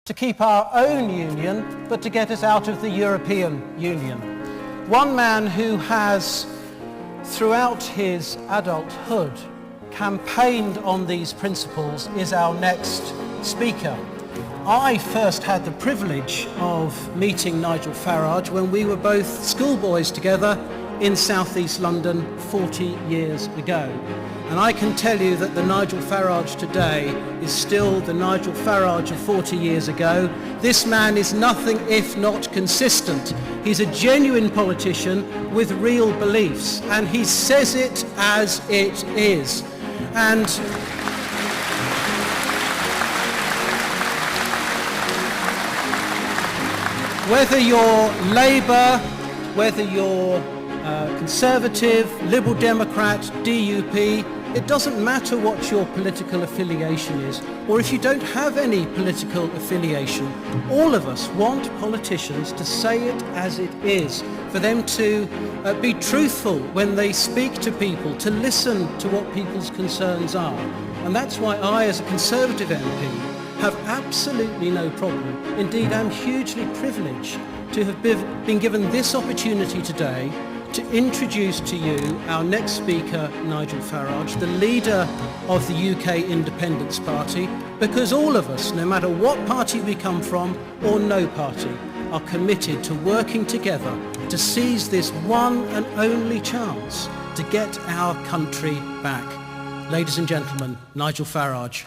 to keep our own union, but to get us out of the European Union. One man who has, throughout his adulthood, campaigned on these principles is our next speaker. I first had the privilege of meeting Nigel Farage when we were both schoolboys together in southeast London 40 years ago. And I can tell you that the Nigel Farage today is still the Nigel Farage of 40 years ago. This man is nothing if not consistent. He's a genuine politician with real beliefs, and he says it as it is. And whether you're Labour, whether you're Conservative, Liberal Democrat, DUP, it doesn't matter what your political affiliation is, or if you don't have any political affiliation. All of us want politicians to say it as it is, for them to be truthful when they speak to people, to listen to what people's concerns are. And that's why I, as a Conservative MP, have absolutely no problem. Indeed, I'm hugely privileged to have been given this opportunity today to introduce to you our next speaker, Nigel Farage, the leader of the UK Independence Party, because all of us, no matter what party we come from or no party, are committed to working together to seize this one and only chance to get our country back. Ladies and gentlemen, Nigel Farage.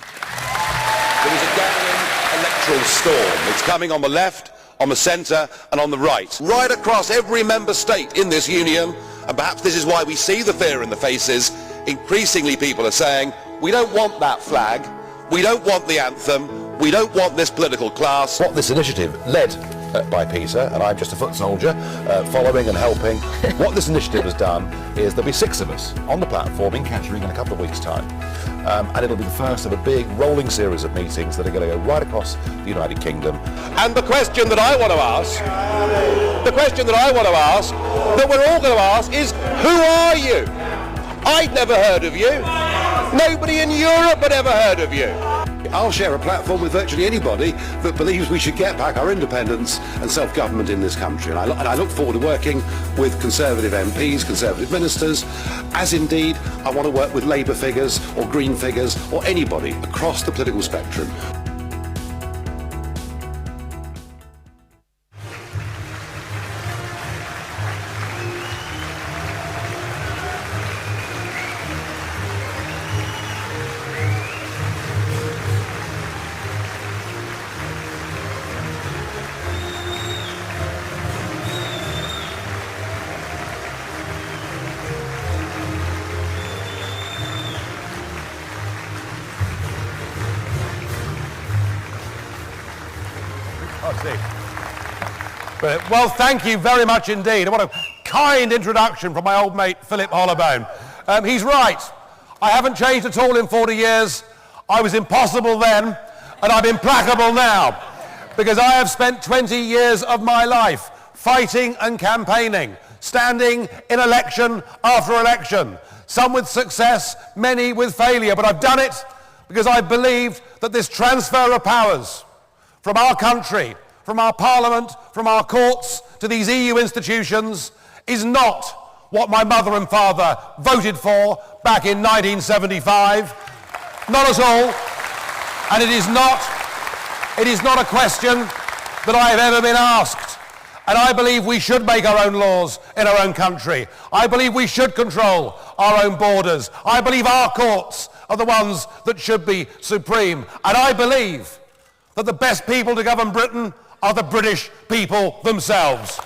There is a gathering electoral storm. It's coming on the left, on the centre and on the right across every member state in this union, and perhaps this is why we see the fear in the faces. Increasingly people are saying, we don't want that flag, we don't want the anthem, we don't want this political class. What this initiative, led by Peter, and I'm just a foot soldier, following and helping, what this initiative has done is there'll be 6 of us on the platform in Kettering in a couple of weeks' time. And it'll be the first of a big rolling series of meetings that are going to go right across the United Kingdom. And the question that I want to ask, that we're all going to ask is, who are you? I'd never heard of you. Nobody in Europe had ever heard of you. I'll share a platform with virtually anybody that believes we should get back our independence and self-government in this country. And I look forward to working with Conservative MPs, Conservative ministers, as indeed I want to work with Labour figures or Green figures or anybody across the political spectrum. Well, thank you very much indeed. What a kind introduction from my old mate, Philip Hollowbone. He's right. I haven't changed at all in 40 years. I was impossible then, and I'm implacable now, because I have spent 20 years of my life fighting and campaigning, standing in election after election, some with success, many with failure. But I've done it because I believed that this transfer of powers from our country, from our parliament, from our courts to these EU institutions is not what my mother and father voted for back in 1975. Not at all. And it is not a question that I have ever been asked. And I believe we should make our own laws in our own country. I believe we should control our own borders. I believe our courts are the ones that should be supreme. And I believe that the best people to govern Britain are the British people themselves.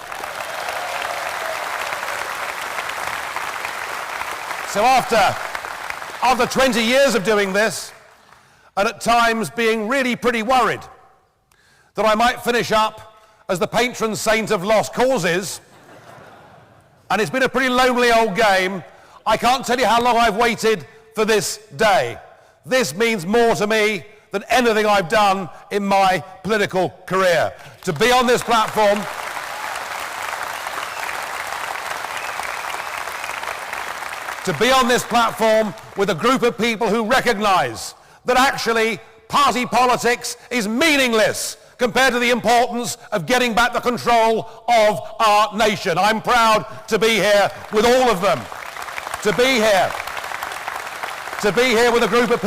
So after 20 years of doing this, and at times being really pretty worried that I might finish up as the patron saint of lost causes, and it's been a pretty lonely old game, I can't tell you how long I've waited for this day. This means more to me than anything I've done in my political career. To be on this platform, with a group of people who recognise that actually party politics is meaningless compared to the importance of getting back the control of our nation. I'm proud to be here with all of them, to be here with a group of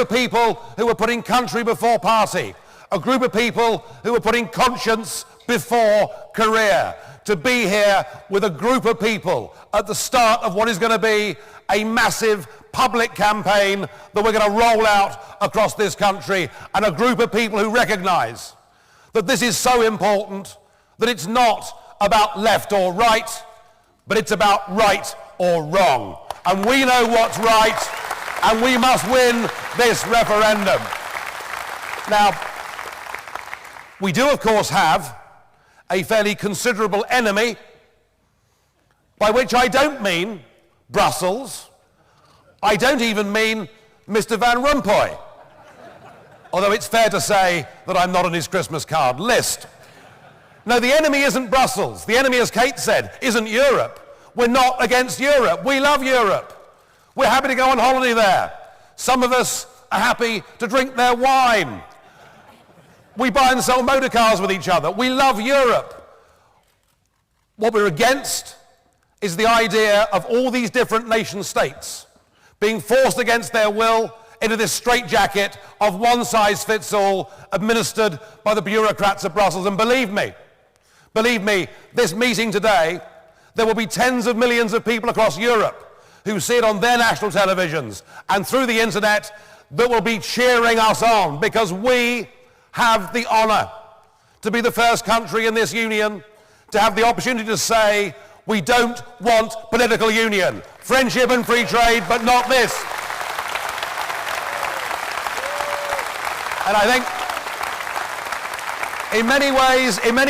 people who are putting country before party, a group of people who are putting conscience before career, to be here with a group of people at the start of what is going to be a massive public campaign that we're going to roll out across this country, and a group of people who recognise that this is so important that it's not about left or right, but it's about right or wrong. And we know what's right, and we must win this referendum. Now, we do, of course, have a fairly considerable enemy, by which I don't mean Brussels. I don't even mean Mr. Van Rompuy, although it's fair to say that I'm not on his Christmas card list. No, the enemy isn't Brussels. The enemy, as Kate said, isn't Europe. We're not against Europe. We love Europe. We're happy to go on holiday there. Some of us are happy to drink their wine. We buy and sell motor cars with each other. We love Europe. What we're against is the idea of all these different nation states being forced against their will into this straitjacket of one-size-fits-all administered by the bureaucrats of Brussels. And believe me, this meeting today, there will be tens of millions of people across Europe who see it on their national televisions and through the internet that will be cheering us on, because we have the honour to be the first country in this union to have the opportunity to say, we don't want political union. Friendship and free trade, but not this. And I think, in many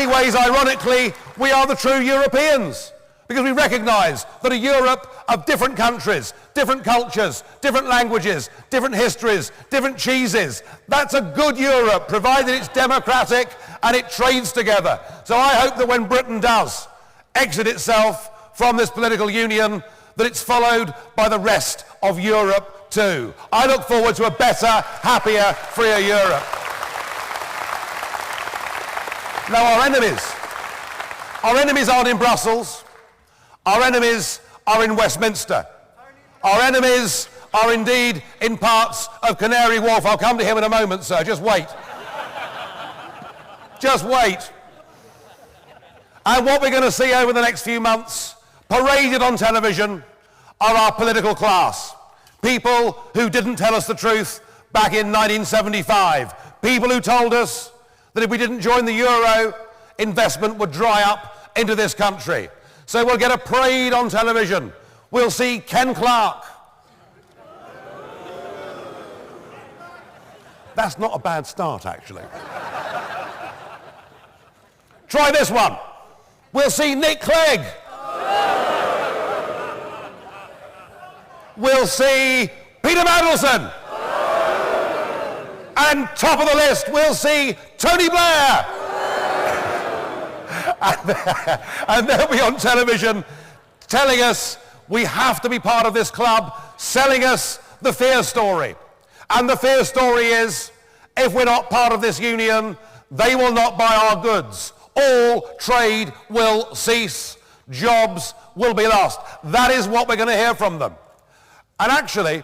ways, ironically, we are the true Europeans, because we recognise that a Europe of different countries, different cultures, different languages, different histories, different cheeses, that's a good Europe, provided it's democratic and it trades together. So I hope that when Britain does exit itself from this political union, that it's followed by the rest of Europe too. I look forward to a better, happier, freer Europe. Now, our enemies aren't in Brussels. Our enemies are in Westminster. Our enemies are indeed in parts of Canary Wharf. I'll come to him in a moment, sir. Just wait. Just wait. And what we're going to see over the next few months, paraded on television, are our political class. People who didn't tell us the truth back in 1975. People who told us that if we didn't join the euro, investment would dry up into this country. So we'll get a parade on television. We'll see Ken Clarke. That's not a bad start, actually. Try this one. We'll see Nick Clegg. We'll see Peter Mandelson. And top of the list, we'll see Tony Blair. And they'll be on television telling us we have to be part of this club, selling us the fear story. And the fear story is, if we're not part of this union, they will not buy our goods. All trade will cease. Jobs will be lost. That is what we're going to hear from them. And actually,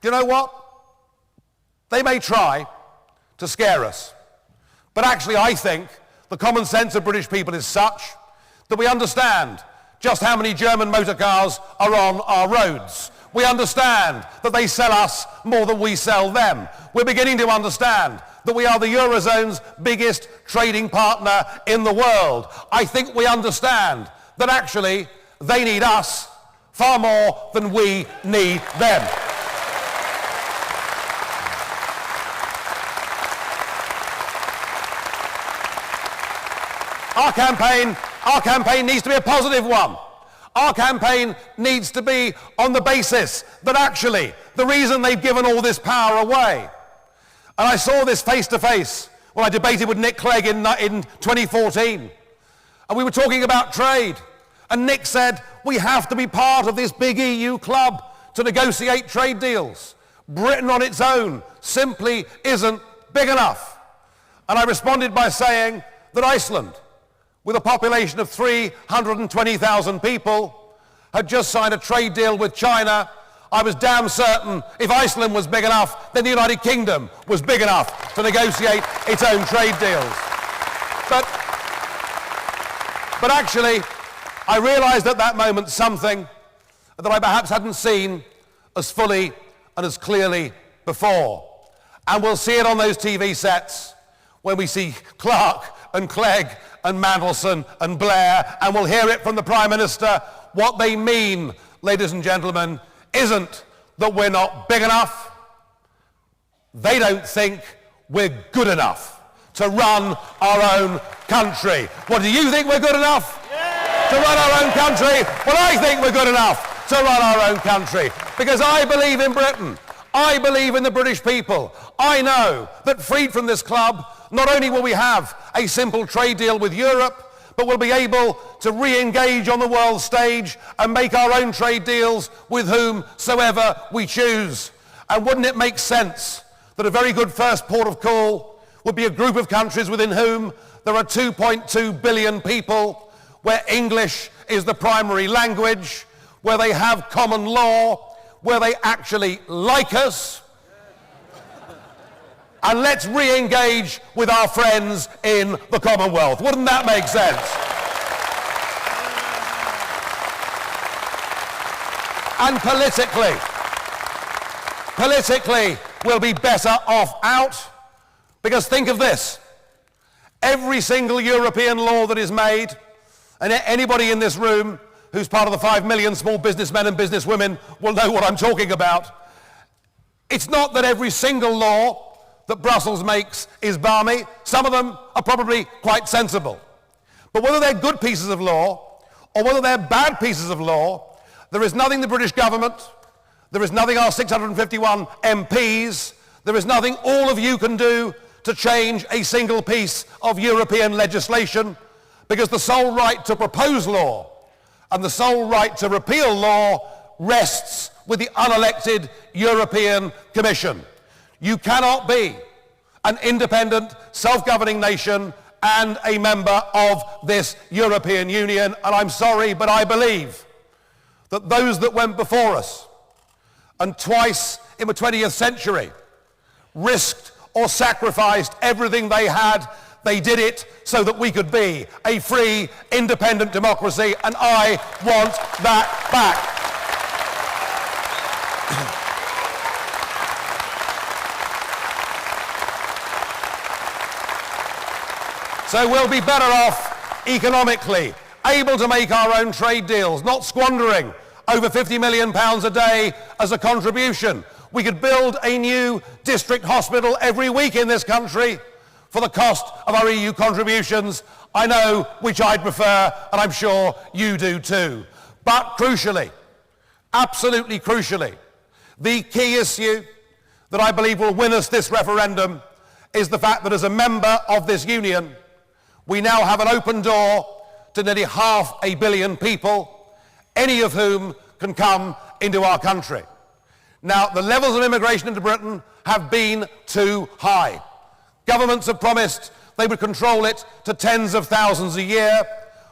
do you know what? They may try to scare us. But actually, I think the common sense of British people is such that we understand just how many German motor cars are on our roads. We understand that they sell us more than we sell them. We're beginning to understand that we are the Eurozone's biggest trading partner in the world. I think we understand that actually they need us far more than we need them. Our campaign needs to be a positive one. Our campaign needs to be on the basis that actually the reason they've given all this power away, and I saw this face to face when I debated with Nick Clegg in 2014, and we were talking about trade, and Nick said we have to be part of this big EU club to negotiate trade deals. Britain on its own simply isn't big enough? And I responded by saying that Iceland, with a population of 320,000 people, had just signed a trade deal with China. I was damn certain if Iceland was big enough, then the United Kingdom was big enough to negotiate its own trade deals. But actually, I realised at that moment something that I perhaps hadn't seen as fully and as clearly before. And we'll see it on those TV sets when we see Clark and Clegg and Mandelson and Blair, and we'll hear it from the Prime Minister. What they mean, ladies and gentlemen, isn't that we're not big enough. They don't think we're good enough to run our own country. What, do you think we're good enough to run our own country? Well, I think we're good enough to run our own country because I believe in Britain. I believe in the British people. I know that freed from this club, not only will we have a simple trade deal with Europe, but we'll be able to re-engage on the world stage and make our own trade deals with whomsoever we choose. And wouldn't it make sense that a very good first port of call would be a group of countries within whom there are 2.2 billion people, where English is the primary language, where they have common law, where they actually like us, and let's re-engage with our friends in the Commonwealth. Wouldn't that make sense? And politically, we'll be better off out, because think of this. Every single European law that is made, and anybody in this room who's part of the 5 million small businessmen and businesswomen will know what I'm talking about. It's not that every single law that Brussels makes is balmy. Some of them are probably quite sensible. But whether they're good pieces of law or whether they're bad pieces of law, there is nothing the British government, there is nothing our 651 MPs, there is nothing all of you can do to change a single piece of European legislation, because the sole right to propose law and the sole right to repeal law rests with the unelected European Commission. You cannot be an independent, self-governing nation and a member of this European Union. And I'm sorry, but I believe that those that went before us and twice in the 20th century risked or sacrificed everything they had. They did it so that we could be a free, independent democracy, and I want that back. So we'll be better off economically, able to make our own trade deals, not squandering over £50 million a day as a contribution. We could build a new district hospital every week in this country for the cost of our EU contributions. I know which I'd prefer, and I'm sure you do too. But crucially, absolutely crucially, the key issue that I believe will win us this referendum is the fact that as a member of this union, we now have an open door to nearly 500 million people, any of whom can come into our country. Now, the levels of immigration into Britain have been too high. Governments have promised they would control it to tens of thousands a year.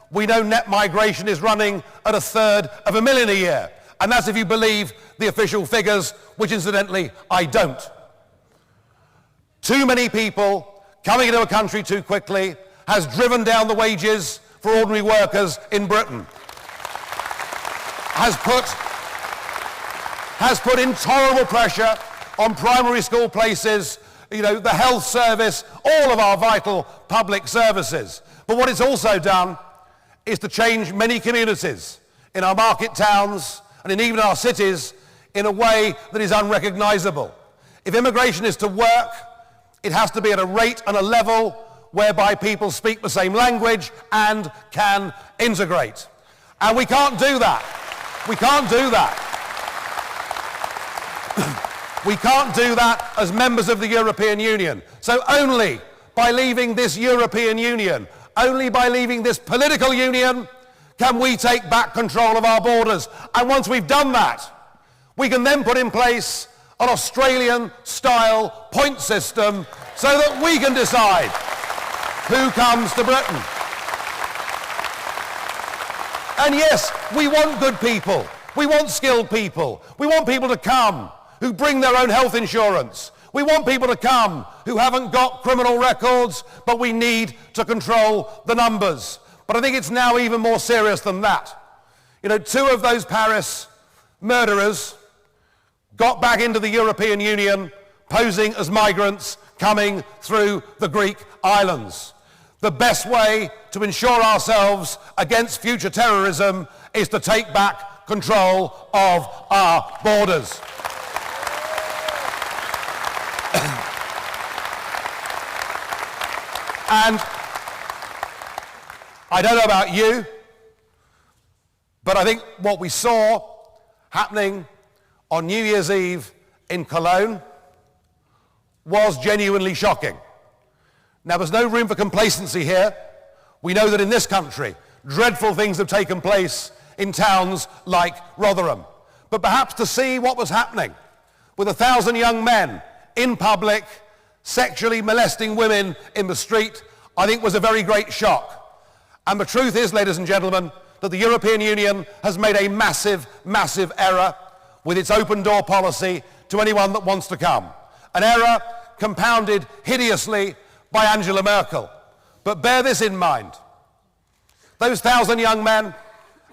We know net migration is running at 1/3 a year. And that's if you believe the official figures, which incidentally, I don't. Too many people coming into a country too quickly has driven down the wages for ordinary workers in Britain. Has put intolerable pressure on primary school places, the health service, all of our vital public services. But what it's also done is to change many communities in our market towns and in even our cities in a way that is unrecognisable. If immigration is to work, it has to be at a rate and a level whereby people speak the same language and can integrate. And we can't do that. We can't do that. We can't do that as members of the European Union. So only by leaving this European Union, only by leaving this political union, can we take back control of our borders. And once we've done that, we can then put in place an Australian-style point system so that we can decide who comes to Britain. And yes, we want good people. We want skilled people. We want people to come who bring their own health insurance. We want people to come who haven't got criminal records, but we need to control the numbers. But I think it's now even more serious than that. You know, 2 of those Paris murderers got back into the European Union posing as migrants coming through the Greek islands. The best way to ensure ourselves against future terrorism is to take back control of our borders. And I don't know about you, but I think what we saw happening on New Year's Eve in Cologne was genuinely shocking. Now, there's no room for complacency here. We know that in this country, dreadful things have taken place in towns like Rotherham. But perhaps to see what was happening with 1,000 young men in public sexually molesting women in the street, I think was a very great shock. And the truth is, ladies and gentlemen, that the European Union has made a massive, massive error with its open door policy to anyone that wants to come. An error compounded hideously by Angela Merkel. But bear this in mind. Those 1,000 young men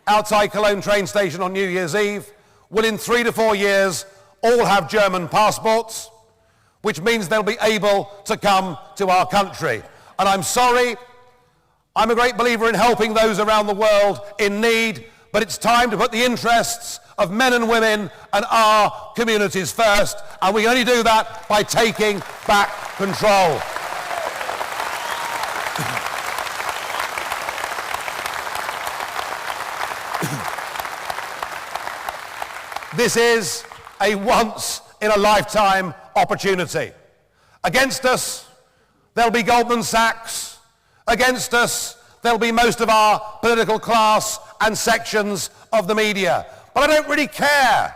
outside Cologne train station on New Year's Eve will in 3 to 4 years all have German passports, which means they'll be able to come to our country. And I'm sorry, I'm a great believer in helping those around the world in need, but it's time to put the interests of men and women and our communities first, and we only do that by taking back control. This is a once-in-a-lifetime opportunity. Against us, there'll be Goldman Sachs. Against us, there'll be most of our political class and sections of the media. But I don't really care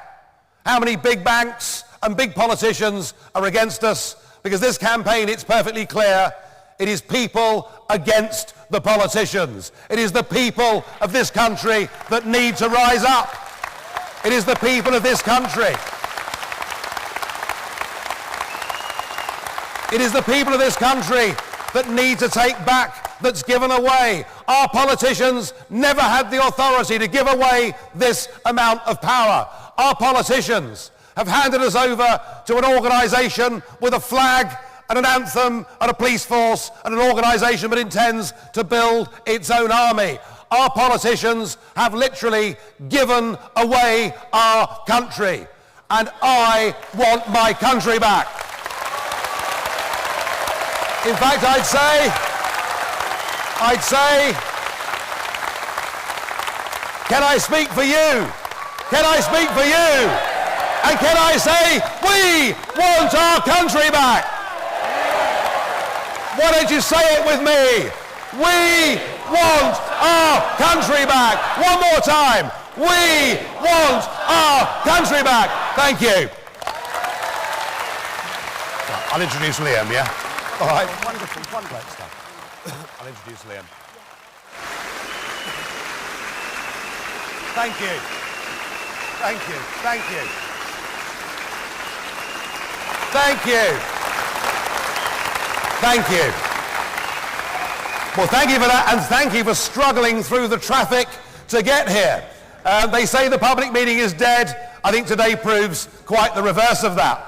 how many big banks and big politicians are against us, because this campaign, it's perfectly clear, it is people against the politicians. It is the people of this country that need to rise up. It is the people of this country. It is the people of this country that need to take back that's given away. Our politicians never had the authority to give away this amount of power. Our politicians have handed us over to an organisation with a flag and an anthem and a police force and an organisation that intends to build its own army. Our politicians have literally given away our country, and I want my country back. In fact, I'd say, can I speak for you? Can I speak for you? And can I say, we want our country back? Why don't you say it with me? We want our country back. One more time. We want our country back. Thank you. I'll introduce Liam, yeah? All right. Wonderful, great stuff. I'll introduce Liam. Thank you. Thank you. Thank you. Thank you. Thank you. Well, thank you for that, and thank you for struggling through the traffic to get here. They say the public meeting is dead. I think today proves quite the reverse of that.